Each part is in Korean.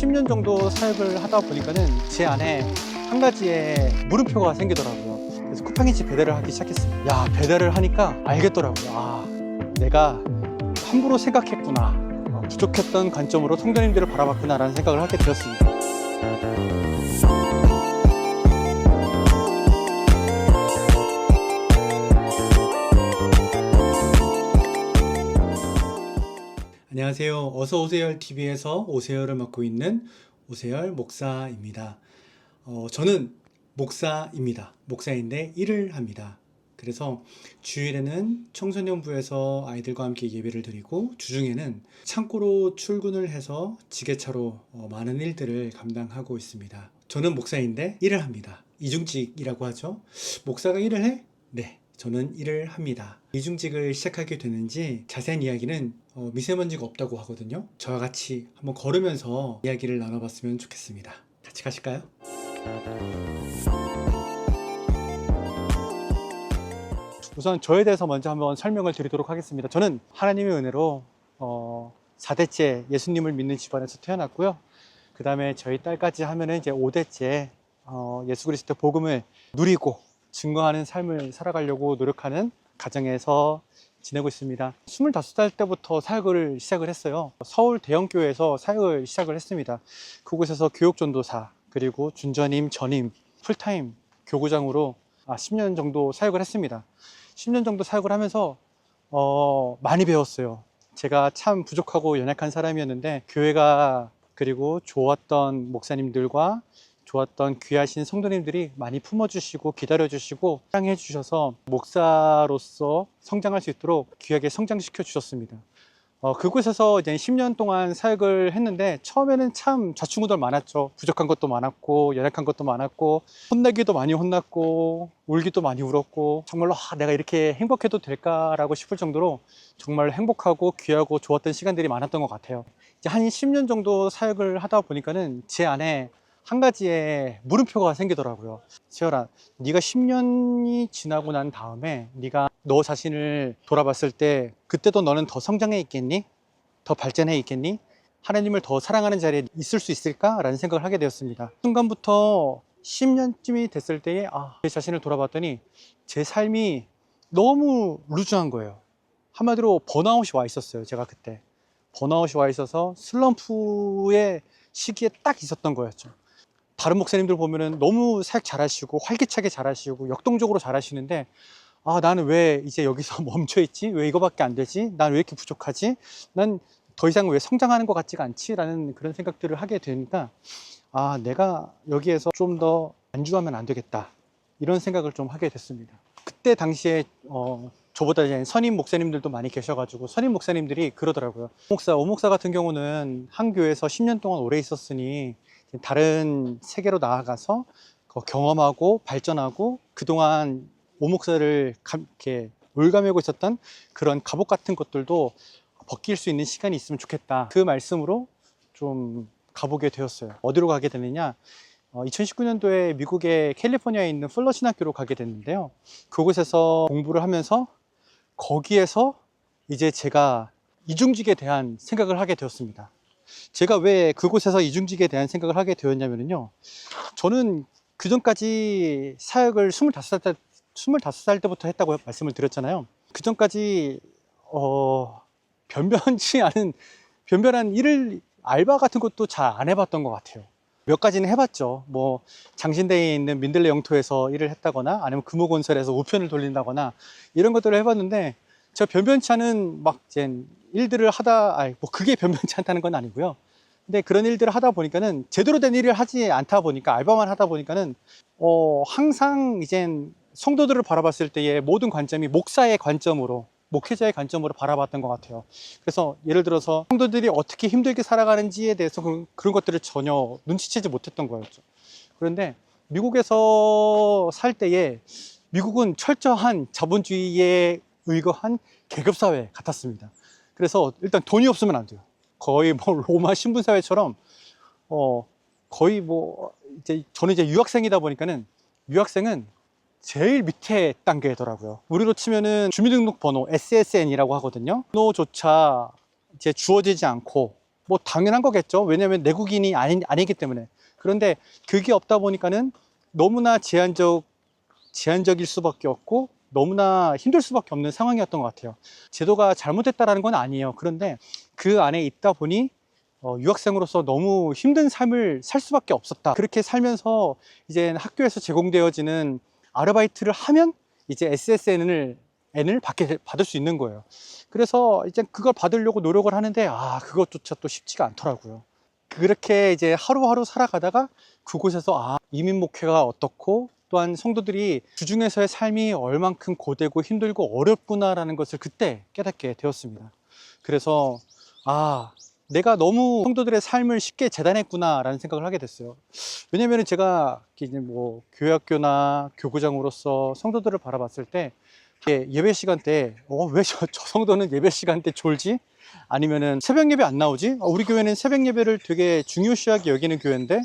10년 정도 사역을 하다 보니까는 제 안에 한 가지의 물음표가 생기더라고요. 그래서 쿠팡이츠 배달을 하기 시작했어요. 야, 배달을 하니까 알겠더라고요. 아, 내가 함부로 생각했구나. 부족했던 관점으로 성도님들을 바라봤구나 라는 생각을 하게 되었습니다. 안녕하세요. 어서오세열 TV에서 오세열을 맡고 있는 오세열 목사입니다. 저는 목사입니다. 목사인데 일을 합니다. 그래서 주일에는 청소년부에서 아이들과 함께 예배를 드리고, 주중에는 창고로 출근을 해서 지게차로 많은 일들을 감당하고 있습니다. 저는 목사인데 일을 합니다. 이중직이라고 하죠. 목사가 일을 해? 네, 저는 일을 합니다. 이중직을 시작하게 되는지 자세한 이야기는 미세먼지가 없다고 하거든요. 저와 같이 한번 걸으면서 이야기를 나눠봤으면 좋겠습니다. 같이 가실까요? 우선 저에 대해서 먼저 한번 설명을 드리도록 하겠습니다. 저는 하나님의 은혜로 4대째 예수님을 믿는 집안에서 태어났고요. 그 다음에 저희 딸까지 하면은 이제 5대째 예수 그리스도 복음을 누리고 증거하는 삶을 살아가려고 노력하는 가정에서 지내고 있습니다. 25살 때부터 사역을 시작을 했어요. 서울 대형교회에서 사역을 시작을 했습니다. 그곳에서 교육전도사, 그리고 준전임, 전임, 풀타임 교구장으로 10년 정도 사역을 했습니다. 10년 정도 사역을 하면서 많이 배웠어요. 제가 참 부족하고 연약한 사람이었는데, 교회가 그리고 좋았던 목사님들과 좋았던 귀하신 성도님들이 많이 품어주시고 기다려주시고 사랑해 주셔서 목사로서 성장할 수 있도록 귀하게 성장시켜 주셨습니다. 그곳에서 이제 10년 동안 사역을 했는데, 처음에는 참 좌충우돌 많았죠. 부족한 것도 많았고 연약한 것도 많았고, 혼나기도 많이 혼났고 울기도 많이 울었고, 정말로 내가 이렇게 행복해도 될까라고 싶을 정도로 정말 행복하고 귀하고 좋았던 시간들이 많았던 것 같아요. 이제 한 10년 정도 사역을 하다 보니까는 제 안에 한 가지의 물음표가 생기더라고요. 세열아, 네가 10년이 지나고 난 다음에 네가 너 자신을 돌아봤을 때 그때도 너는 더 성장해 있겠니? 더 발전해 있겠니? 하나님을 더 사랑하는 자리에 있을 수 있을까? 라는 생각을 하게 되었습니다. 순간부터 10년쯤이 됐을 때에 제 자신을 돌아봤더니 제 삶이 너무 루즈한 거예요. 한마디로 번아웃이 와 있었어요. 제가 그때 번아웃이 와 있어서 슬럼프의 시기에 딱 있었던 거였죠. 다른 목사님들 보면은 너무 사역 잘하시고 활기차게 잘하시고 역동적으로 잘하시는데, 나는 왜 이제 여기서 멈춰 있지? 왜 이거밖에 안 되지? 난 왜 이렇게 부족하지? 난 더 이상 왜 성장하는 것 같지가 않지? 라는 그런 생각들을 하게 되니까, 내가 여기에서 좀 더 안주하면 안 되겠다, 이런 생각을 좀 하게 됐습니다. 그때 당시에 저보다 이제 선임 목사님들도 많이 계셔가지고, 선임 목사님들이 그러더라고요. 오 목사 같은 경우는 한 교회에서 10년 동안 오래 있었으니 다른 세계로 나아가서 경험하고 발전하고, 그동안 오 목사를 이렇게 올가매고 있었던 그런 갑옷 같은 것들도 벗길 수 있는 시간이 있으면 좋겠다, 그 말씀으로 좀 가보게 되었어요. 어디로 가게 되느냐, 2019년도에 미국의 캘리포니아에 있는 풀러 신학교로 가게 됐는데요. 그곳에서 공부를 하면서 거기에서 이제 제가 이중직에 대한 생각을 하게 되었습니다. 제가 왜 그곳에서 이중직에 대한 생각을 하게 되었냐면요, 저는 그 전까지 사역을 25살 때부터 했다고 말씀을 드렸잖아요. 그 전까지 변변한 일을, 알바 같은 것도 잘 안 해봤던 것 같아요. 몇 가지는 해봤죠. 뭐 장신대에 있는 민들레 영토에서 일을 했다거나, 아니면 금호건설에서 우편을 돌린다거나, 이런 것들을 해봤는데, 저 변변치 않은 막 일들을 하다, 뭐 그게 변변치 않다는 건 아니고요. 근데 그런 일들을 하다 보니까는, 제대로 된 일을 하지 않다 보니까, 알바만 하다 보니까는 항상 이젠 성도들을 바라봤을 때의 모든 관점이 목사의 관점으로, 목회자의 관점으로 바라봤던 것 같아요. 그래서 예를 들어서 성도들이 어떻게 힘들게 살아가는지에 대해서 그런 것들을 전혀 눈치채지 못했던 거였죠. 그런데 미국에서 살 때에, 미국은 철저한 자본주의에 의거한 계급사회 같았습니다. 그래서 일단 돈이 없으면 안 돼요. 거의 뭐 로마 신분사회처럼 거의 뭐 저는 이제 유학생이다 보니까는, 유학생은 제일 밑에 단계더라고요. 우리로 치면은 주민등록번호 SSN이라고 하거든요. 번호조차 이제 주어지지 않고 뭐 당연한 거겠죠. 왜냐하면 내국인이 아니기 때문에. 그런데 그게 없다 보니까는 너무나 제한적일 수밖에 없고 너무나 힘들 수밖에 없는 상황이었던 것 같아요. 제도가 잘못됐다라는 건 아니에요. 그런데 그 안에 있다 보니 유학생으로서 너무 힘든 삶을 살 수밖에 없었다. 그렇게 살면서 이제 학교에서 제공되어지는 아르바이트를 하면 이제 SSN을 받을 수 있는 거예요. 그래서 이제 그걸 받으려고 노력을 하는데 그것조차 또 쉽지가 않더라고요. 그렇게 이제 하루하루 살아가다가 그곳에서 이민 목회가 어떻고 또한 성도들이 주중에서의 삶이 얼만큼 고되고 힘들고 어렵구나라는 것을 그때 깨닫게 되었습니다. 그래서 내가 너무 성도들의 삶을 쉽게 재단했구나 라는 생각을 하게 됐어요. 왜냐면 제가 이제 뭐 교회학교나 교구장으로서 성도들을 바라봤을 때 예배 시간 때 왜 저 성도는 예배 시간 때 졸지? 아니면은 새벽 예배 안 나오지? 우리 교회는 새벽 예배를 되게 중요시하게 여기는 교회인데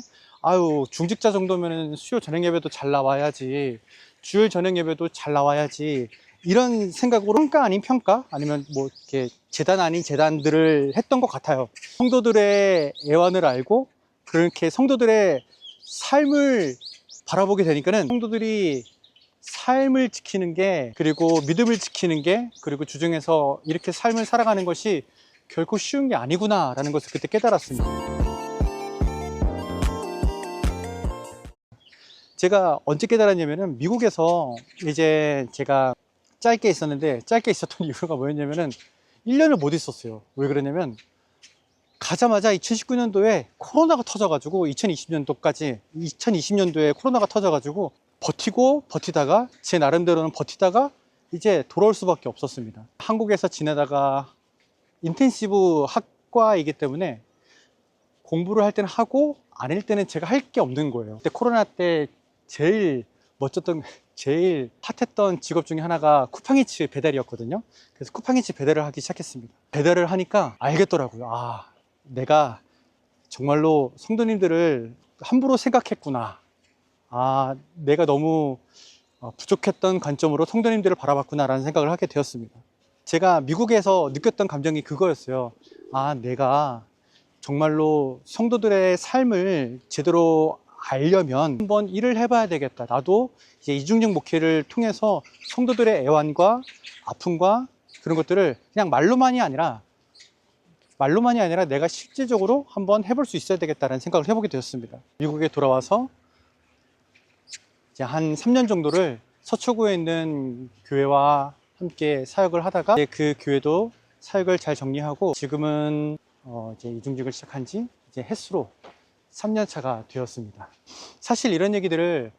중직자 정도면은 수요 저녁 예배도 잘 나와야지, 주일 저녁 예배도 잘 나와야지, 이런 생각으로 평가 아닌 평가, 아니면 뭐 이렇게 재단 아닌 재단들을 했던 것 같아요. 성도들의 애환을 알고 그렇게 성도들의 삶을 바라보게 되니까는 성도들이 삶을 지키는 게, 그리고 믿음을 지키는 게, 그리고 주중에서 이렇게 삶을 살아가는 것이 결코 쉬운 게 아니구나 라는 것을 그때 깨달았습니다. 제가 언제 깨달았냐면은 미국에서 이제 제가 짧게 있었던 이유가 뭐였냐면은 1년을 못 있었어요. 왜 그러냐면 가자마자 2019년도에 코로나가 터져가지고 2020년도에 코로나가 터져가지고 버티다가 제 나름대로는 버티다가 이제 돌아올 수밖에 없었습니다. 한국에서 지내다가 인텐시브 학과이기 때문에 공부를 할 때는 하고 아닐 때는 제가 할 게 없는 거예요. 그때 코로나 때 제일 핫했던 직업 중에 하나가 쿠팡이츠 배달이었거든요. 그래서 쿠팡이츠 배달을 하기 시작했습니다. 배달을 하니까 알겠더라고요. 내가 정말로 성도님들을 함부로 생각했구나. 내가 너무 부족했던 관점으로 성도님들을 바라봤구나 라는 생각을 하게 되었습니다. 제가 미국에서 느꼈던 감정이 그거였어요. 내가 정말로 성도들의 삶을 제대로 알려면 한번 일을 해봐야 되겠다. 나도 이제 이중직 목회를 통해서 성도들의 애환과 아픔과 그런 것들을 그냥 말로만이 아니라 내가 실질적으로 한번 해볼 수 있어야 되겠다는 생각을 해보게 되었습니다. 미국에 돌아와서 이제 한 3년 정도를 서초구에 있는 교회와 함께 사역을 하다가 그 교회도 사역을 잘 정리하고 지금은 이제 이중직을 시작한 지 이제 햇수로 3년 차가 되었습니다. 사실 이런 얘기들을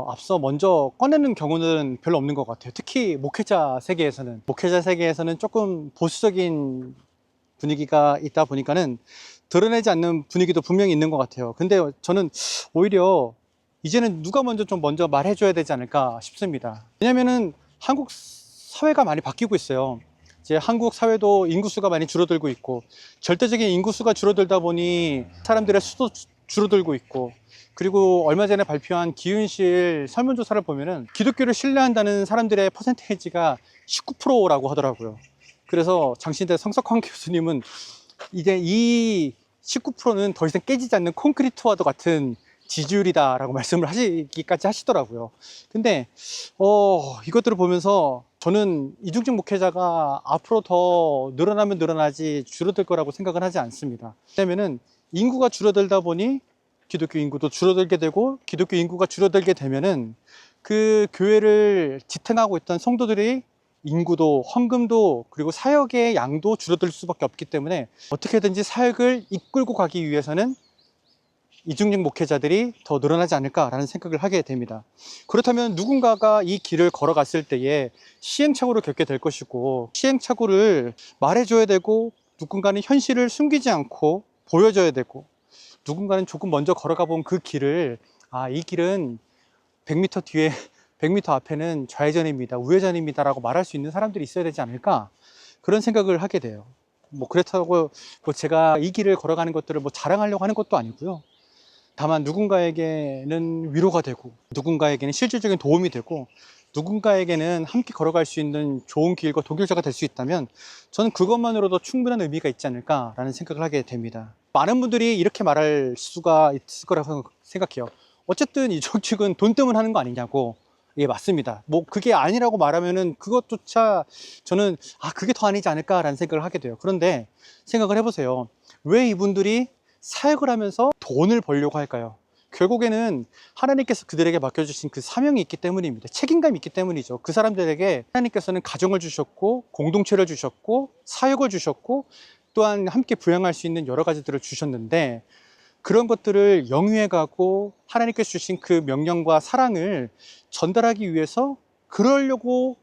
앞서 먼저 꺼내는 경우는 별로 없는 것 같아요. 특히 목회자 세계에서는 조금 보수적인 분위기가 있다 보니까는 드러내지 않는 분위기도 분명히 있는 것 같아요. 근데 저는 오히려 이제는 누가 먼저 말해줘야 되지 않을까 싶습니다. 왜냐면은 한국 사회가 많이 바뀌고 있어요. 이제 한국 사회도 인구수가 많이 줄어들고 있고, 절대적인 인구수가 줄어들다 보니 사람들의 수도 줄어들고 있고, 그리고 얼마 전에 발표한 기윤실 설문조사를 보면은 기독교를 신뢰한다는 사람들의 퍼센테이지가 19%라고 하더라고요. 그래서 장신대 성석환 교수님은 이제 이 19%는 더 이상 깨지지 않는 콘크리트와도 같은 지지율이다라고 말씀을 하시기까지 하시더라고요. 근데 이것들을 보면서 저는 이중직 목회자가 앞으로 더 늘어나면 늘어나지 줄어들 거라고 생각은 하지 않습니다. 왜냐면은 인구가 줄어들다 보니 기독교 인구도 줄어들게 되고, 기독교 인구가 줄어들게 되면은 그 교회를 지탱하고 있던 성도들이 인구도, 헌금도, 그리고 사역의 양도 줄어들 수밖에 없기 때문에 어떻게든지 사역을 이끌고 가기 위해서는 이중직 목회자들이 더 늘어나지 않을까라는 생각을 하게 됩니다. 그렇다면 누군가가 이 길을 걸어갔을 때에 시행착오를 겪게 될 것이고, 시행착오를 말해줘야 되고, 누군가는 현실을 숨기지 않고 보여줘야 되고, 누군가는 조금 먼저 걸어가 본 그 길을 이 길은 100m 뒤에 100m 앞에는 좌회전입니다, 우회전입니다 라고 말할 수 있는 사람들이 있어야 되지 않을까, 그런 생각을 하게 돼요. 그렇다고 제가 이 길을 걸어가는 것들을 자랑하려고 하는 것도 아니고요. 다만 누군가에게는 위로가 되고, 누군가에게는 실질적인 도움이 되고, 누군가에게는 함께 걸어갈 수 있는 좋은 길과 동역자가 될 수 있다면 저는 그것만으로도 충분한 의미가 있지 않을까라는 생각을 하게 됩니다. 많은 분들이 이렇게 말할 수가 있을 거라고 생각해요. 어쨌든 이쪽 측은 돈 때문에 하는 거 아니냐고. 예, 맞습니다. 뭐 그게 아니라고 말하면은 그것조차 저는 그게 더 아니지 않을까라는 생각을 하게 돼요. 그런데 생각을 해보세요. 왜 이분들이 사역을 하면서 돈을 벌려고 할까요? 결국에는 하나님께서 그들에게 맡겨주신 그 사명이 있기 때문입니다. 책임감이 있기 때문이죠. 그 사람들에게 하나님께서는 가정을 주셨고, 공동체를 주셨고, 사역을 주셨고, 또한 함께 부양할 수 있는 여러 가지들을 주셨는데, 그런 것들을 영위해 가고 하나님께서 주신 그 명령과 사랑을 전달하기 위해서 그러려고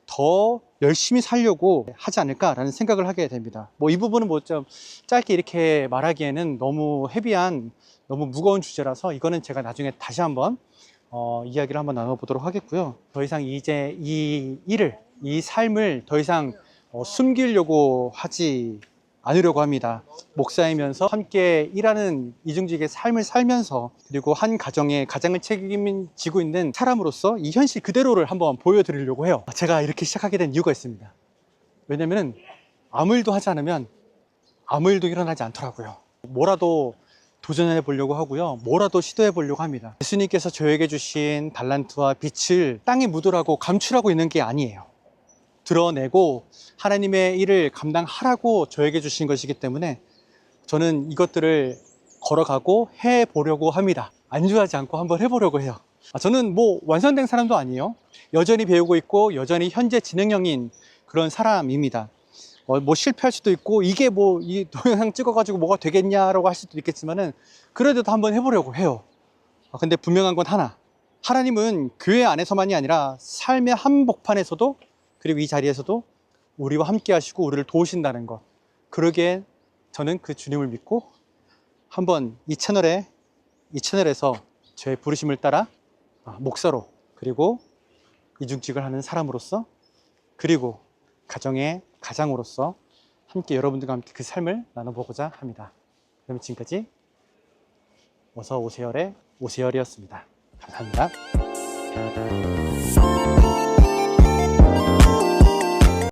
더 열심히 살려고 하지 않을까라는 생각을 하게 됩니다. 뭐 이 부분은 뭐 좀 짧게 이렇게 말하기에는 너무 헤비한, 너무 무거운 주제라서 이거는 제가 나중에 다시 한번 이야기를 한번 나눠보도록 하겠고요. 더 이상 이제 이 삶을 더 이상 숨기려고 하지 않으려고 합니다. 목사이면서 함께 일하는 이중직의 삶을 살면서, 그리고 한 가정의 가장을 책임지고 있는 사람으로서 이 현실 그대로를 한번 보여드리려고 해요. 제가 이렇게 시작하게 된 이유가 있습니다. 왜냐면은 아무 일도 하지 않으면 아무 일도 일어나지 않더라고요. 뭐라도 도전해 보려고 하고요. 뭐라도 시도해 보려고 합니다. 예수님께서 저에게 주신 달란트와 빛을 땅에 묻으라고 감추라고 있는 게 아니에요. 드러내고 하나님의 일을 감당하라고 저에게 주신 것이기 때문에 저는 이것들을 걸어가고 해보려고 합니다. 안주하지 않고 한번 해보려고 해요. 저는 뭐 완성된 사람도 아니에요. 여전히 배우고 있고 여전히 현재 진행형인 그런 사람입니다. 뭐 실패할 수도 있고, 이게 뭐 이 동영상 찍어가지고 뭐가 되겠냐라고 할 수도 있겠지만은 그래도 한번 해보려고 해요. 근데 분명한 건 하나, 하나님은 교회 안에서만이 아니라 삶의 한복판에서도, 그리고 이 자리에서도 우리와 함께 하시고 우리를 도우신다는 것, 그러기에 저는 그 주님을 믿고 한번 이 채널에서 저의 부르심을 따라 목사로, 그리고 이중직을 하는 사람으로서, 그리고 가정의 가장으로서 함께 여러분들과 함께 그 삶을 나눠보고자 합니다. 그럼 지금까지 어서 오세열의 오세열이었습니다. 감사합니다.